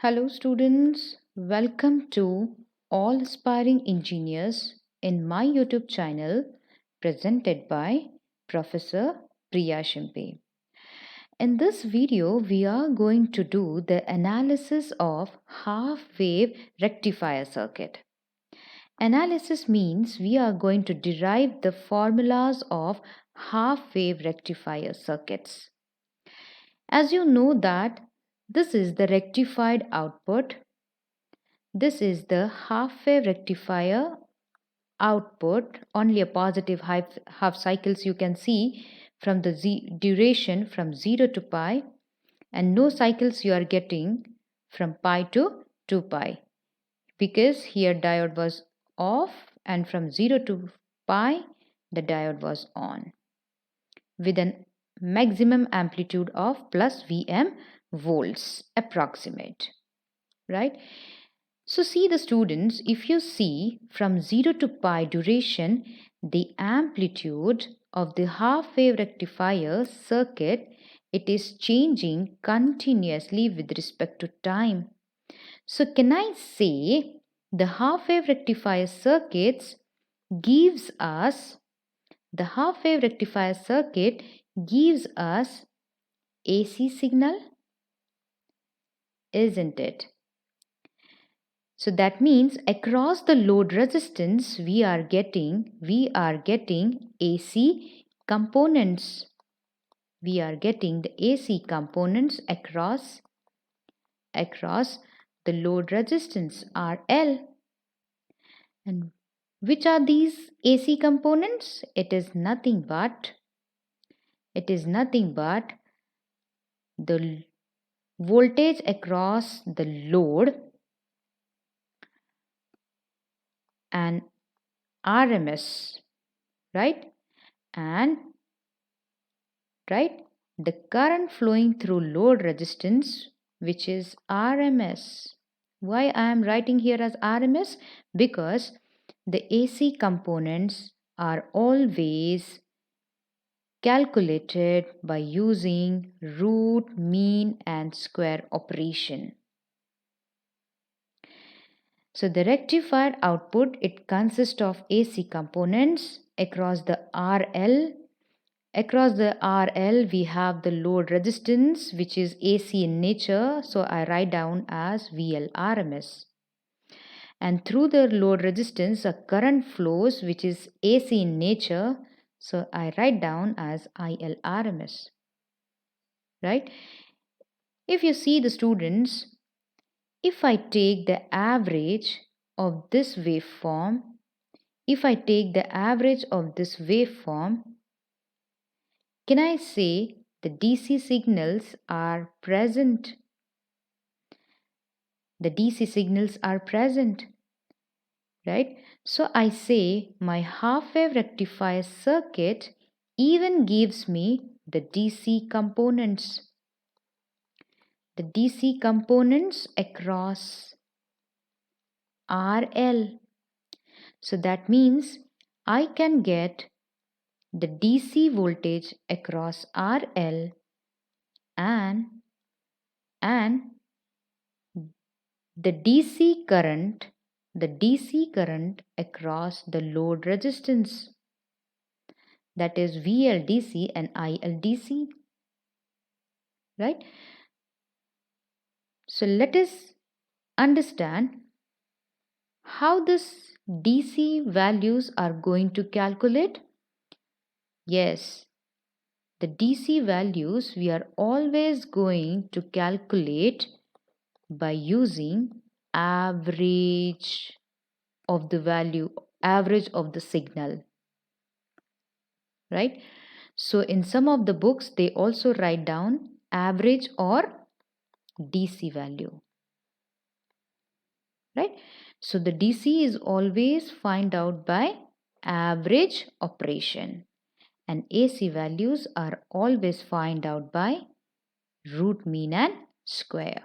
Hello, students. Welcome to all aspiring engineers in my YouTube channel presented by Professor Priya Shimpi. In this video, we are going to do the analysis of half-wave rectifier circuit. Analysis means we are going to derive the formulas of half-wave rectifier circuits. As you know that this is the rectified output. This is the half-wave rectifier output. Only a positive half cycles you can see from the duration from 0 to pi, and no cycles you are getting from pi to 2 pi, because here diode was off and from 0 to pi the diode was on with an maximum amplitude of plus Vm volts approximate, right? So see the students, if you see from 0 to pi duration, the amplitude of the half-wave rectifier circuit, it is changing continuously with respect to time. So can I say the half-wave rectifier circuits gives us, the half-wave rectifier circuit gives us AC signal, isn't it? So that means across the load resistance we are getting AC components. We are getting the AC components across the load resistance RL. And which are these AC components? It is nothing but the voltage across the load and RMS, right? And the current flowing through load resistance, which is RMS. Why I am writing here as RMS? Because the AC components are always calculated by using root, mean and square operation. So the rectified output, it consists of AC components across the RL. Across the RL, we have the load resistance, which is AC in nature. So I write down as VL RMS. And through the load resistance, a current flows, which is AC in nature. So I write down as IL RMS. Right? If you see the students, if I take the average of this waveform, can I say the DC signals are present? The DC signals are present, right? So I say my half-wave rectifier circuit even gives me the DC components. The DC components across RL. So that means I can get the DC voltage across RL and the DC current across the load resistance, that is VLDC and ILDC, right? So let us understand how this DC values are going to calculate. Yes, the DC values we are always going to calculate by using average of the signal, right? So in some of the books they also write down average or DC value, right? So the DC is always find out by average operation, and AC values are always find out by root mean and square.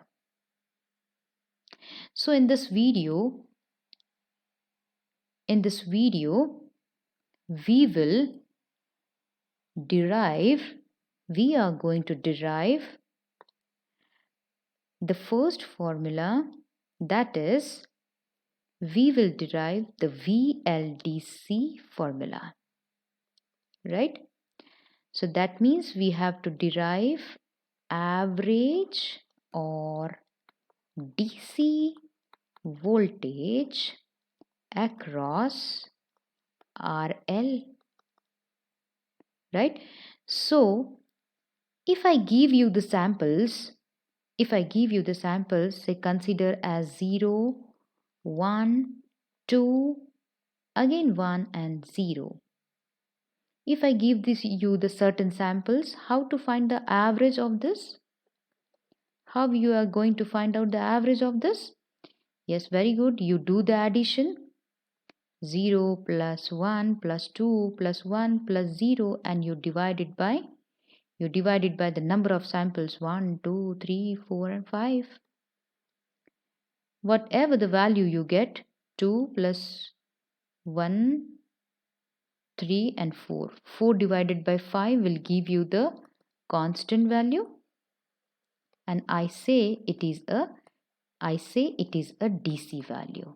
So in this video we are going to derive the first formula, that is, we will derive the VLDC formula, right? So that means we have to derive average or DC voltage across RL, right? So if I give you the samples, say consider as 0, 1, 2, again 1 and 0. If I give you the certain samples, how to find the average of this? How you are going to find out the average of this? Yes, very good. You do the addition. 0 plus 1 plus 2 plus 1 plus 0, and you divide it by the number of samples 1, 2, 3, 4 and 5. Whatever the value you get, 2 plus 1, 3 and 4. 4 divided by 5 will give you the constant value, and I say it is a DC value.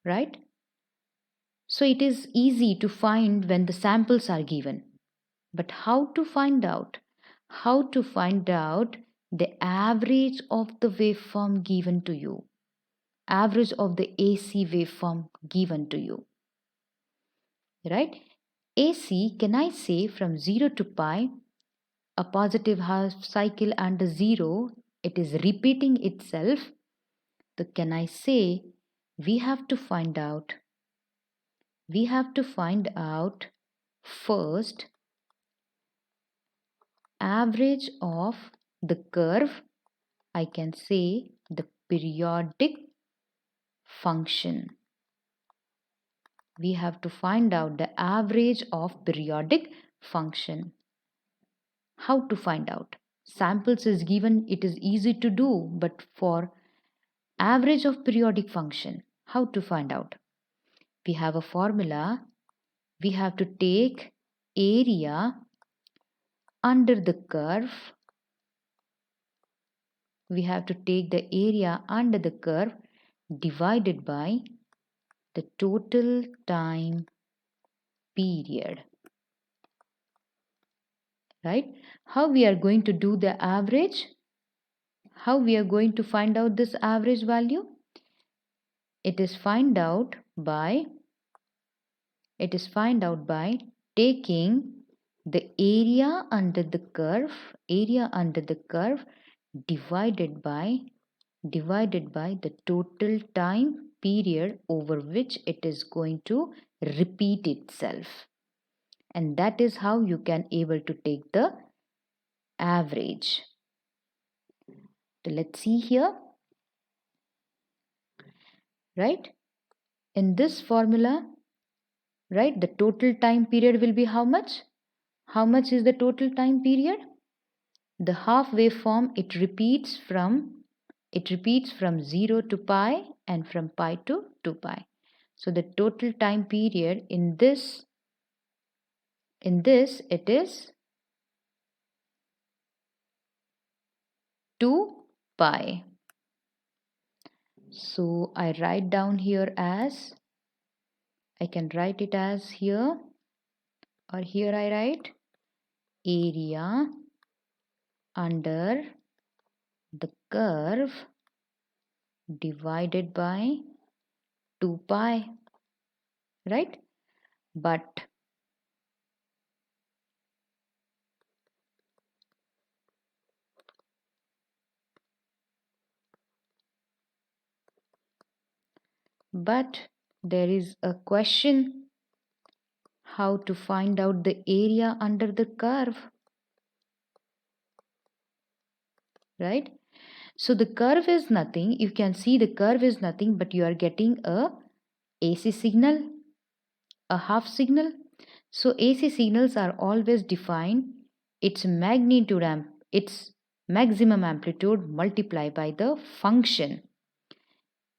Right? So it is easy to find when the samples are given. But how to find out? How to find out the average of the waveform given to you? Average of the AC waveform given to you. Right? AC, can I say from 0 to pi, a positive half cycle and a 0, it is repeating itself. So can I say we have to find out first average of the curve. I can say the periodic function. We have to find out the average of periodic function. How to find out? Samples is given, it is easy to do, but for average of periodic function, how to find out? We have a formula. We have to take area under the curve. We have to take the area under the curve divided by the total time period. Right? How we are going to do the average? How we are going to find out this average value? It is find out by taking the area under the curve divided by the total time period over which it is going to repeat itself. And that is how you can able to take the average. So let's see here. Right? In this formula, right, the total time period will be how much? How much is the total time period? The half waveform, it repeats from 0 to pi and from pi to 2 pi. So the total time period in this it is 2 pi. So I write down here as, I can write it as here, or here I write area under the curve divided by 2 pi, right? But there is a question, how to find out the area under the curve, right? So the curve is nothing, you can see the curve is nothing, but you are getting a AC signal, a half signal. So AC signals are always defined its magnitude, its maximum amplitude multiplied by the function.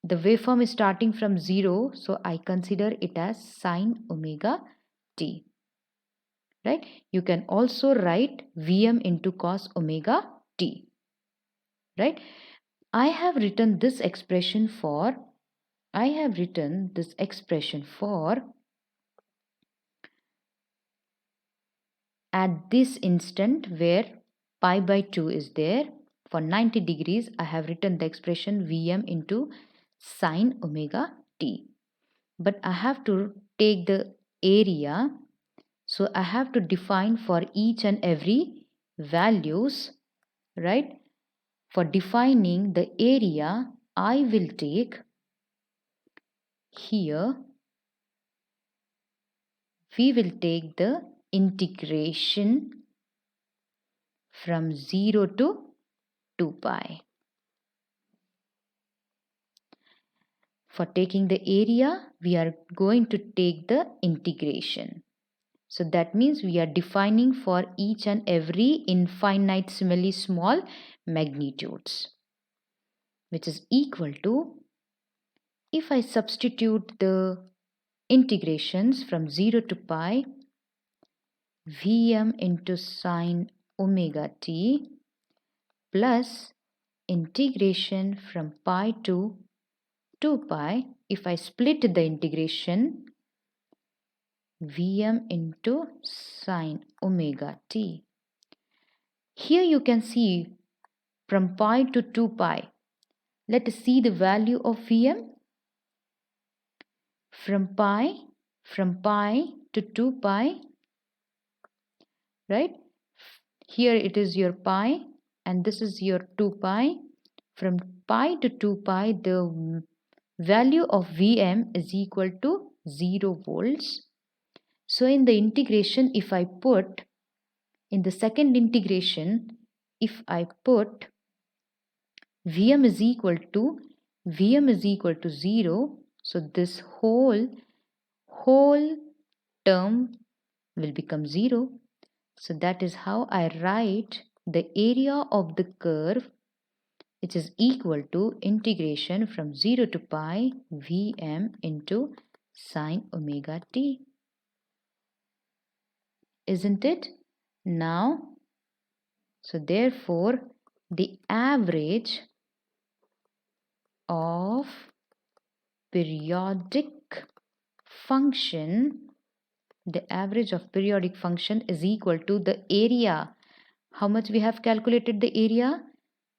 The waveform is starting from 0, so I consider it as sine omega t. right? You can also write Vm into cos omega t, right? I have written this expression for at this instant where pi by 2 is there. For 90 degrees, I have written the expression Vm into sine omega t. But I have to take the area, so I have to define for each and every values, right? For defining the area, I will take here, we will take the integration from 0 to 2 pi. For taking the area, we are going to take the integration. So that means we are defining for each and every infinitesimally small magnitudes, which is equal to, if I substitute the integrations from 0 to pi, Vm into sine omega t plus integration from pi to 2 pi, if I split the integration, Vm into sine omega t. Here you can see from pi to 2 pi. Let us see the value of Vm. From pi to 2 pi, right? Here it is your pi and this is your 2 pi. From pi to 2 pi, the value of Vm is equal to 0 volts. So in the integration, if I put, in the second integration, if I put Vm is equal to 0, so this whole term will become 0. So that is how I write the area of the curve, which is equal to integration from 0 to pi Vm into sine omega t. Isn't it? Now, so therefore, the average of periodic function is equal to the area. How much we have calculated the area?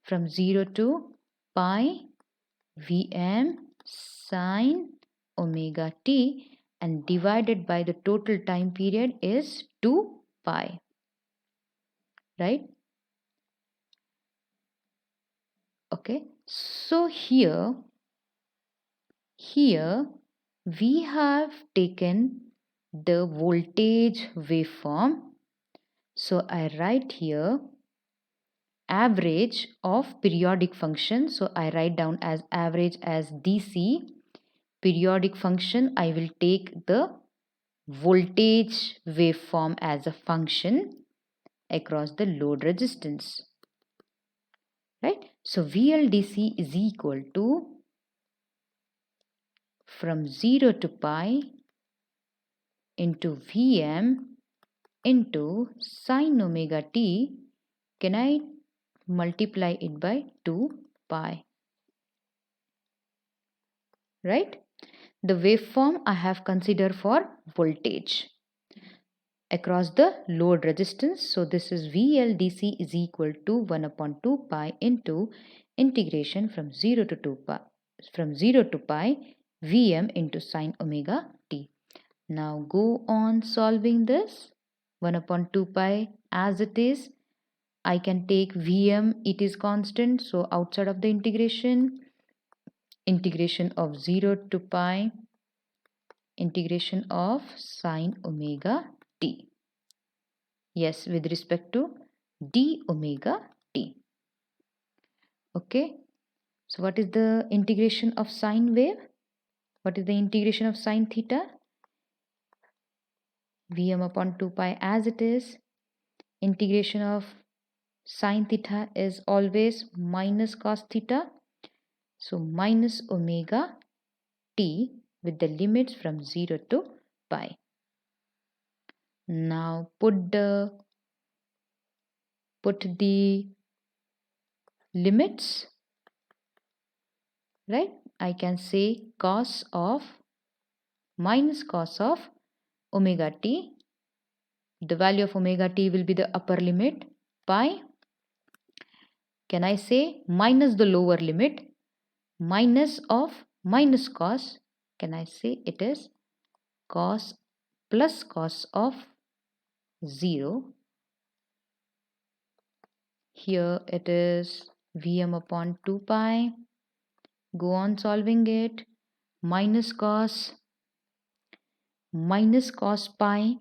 From 0 to pi Vm sine omega t, and divided by the total time period is 2 pi, right? Okay, so here we have taken the voltage waveform. So I write here average of periodic function. So I write down as average as DC. Periodic function, I will take the voltage waveform as a function across the load resistance, right? So VLDC is equal to, from 0 to pi into Vm into sine omega t. Can I multiply it by 2 pi, right? The waveform I have considered for voltage across the load resistance. So this is VLDC is equal to 1 upon 2 pi into integration from 0 to 2 pi, from 0 to pi Vm into sine omega t. Now go on solving this. 1 upon 2 pi as it is. I can take Vm, it is constant, so outside of the integration of 0 to pi, integration of sine omega t. Yes, with respect to d omega t. Okay, so what is the integration of sine wave? What is the integration of sine theta? Vm upon 2 pi as it is. Integration of sine theta is always minus cos theta. So minus omega t with the limits from 0 to pi. Now put the limits, right? I can say cos of minus cos of omega t. The value of omega t will be the upper limit pi. Can I say minus the lower limit minus of minus cos? Can I say it is cos plus cos of 0? Here it is Vm upon 2 pi. Go on solving it. Minus cos pi.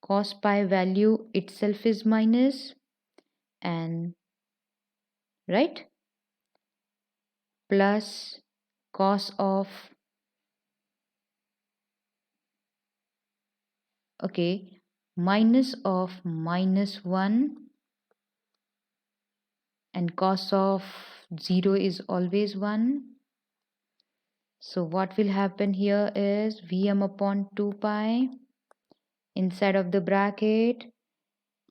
Cos pi value itself is minus, and right, plus cos of, okay, minus of minus 1, and cos of 0 is always 1. So what will happen here is Vm upon 2 pi inside of the bracket.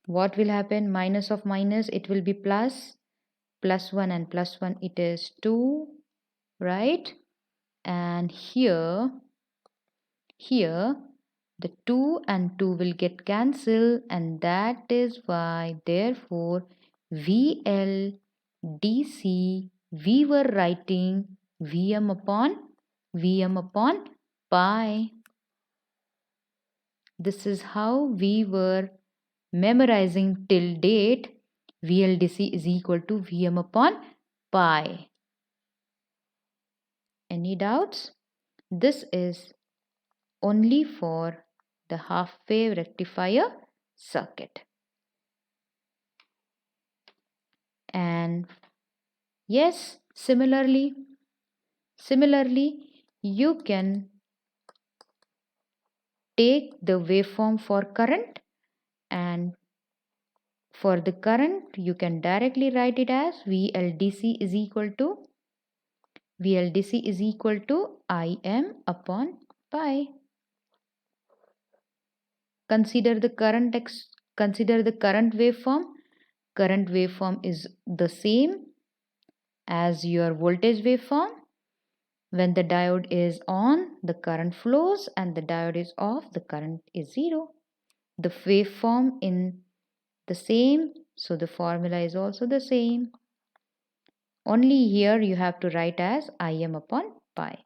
What will happen? Minus of minus, it will be plus 1 and plus 1, it is 2, right? And here the 2 and 2 will get cancelled, and that is why therefore VLDC, we were writing Vm upon pi. This is how we were memorizing till date. VLDC is equal to Vm upon pi. Any doubts? This is only for the half wave rectifier circuit. And yes, similarly you can take the waveform for current, and for the current you can directly write it as VLDC is equal to Im upon pi. Consider the current waveform. Current waveform is the same as your voltage waveform. When the diode is on, the current flows, and the diode is off, the current is 0. The waveform in the same, so the formula is also the same. Only here you have to write as Im upon pi.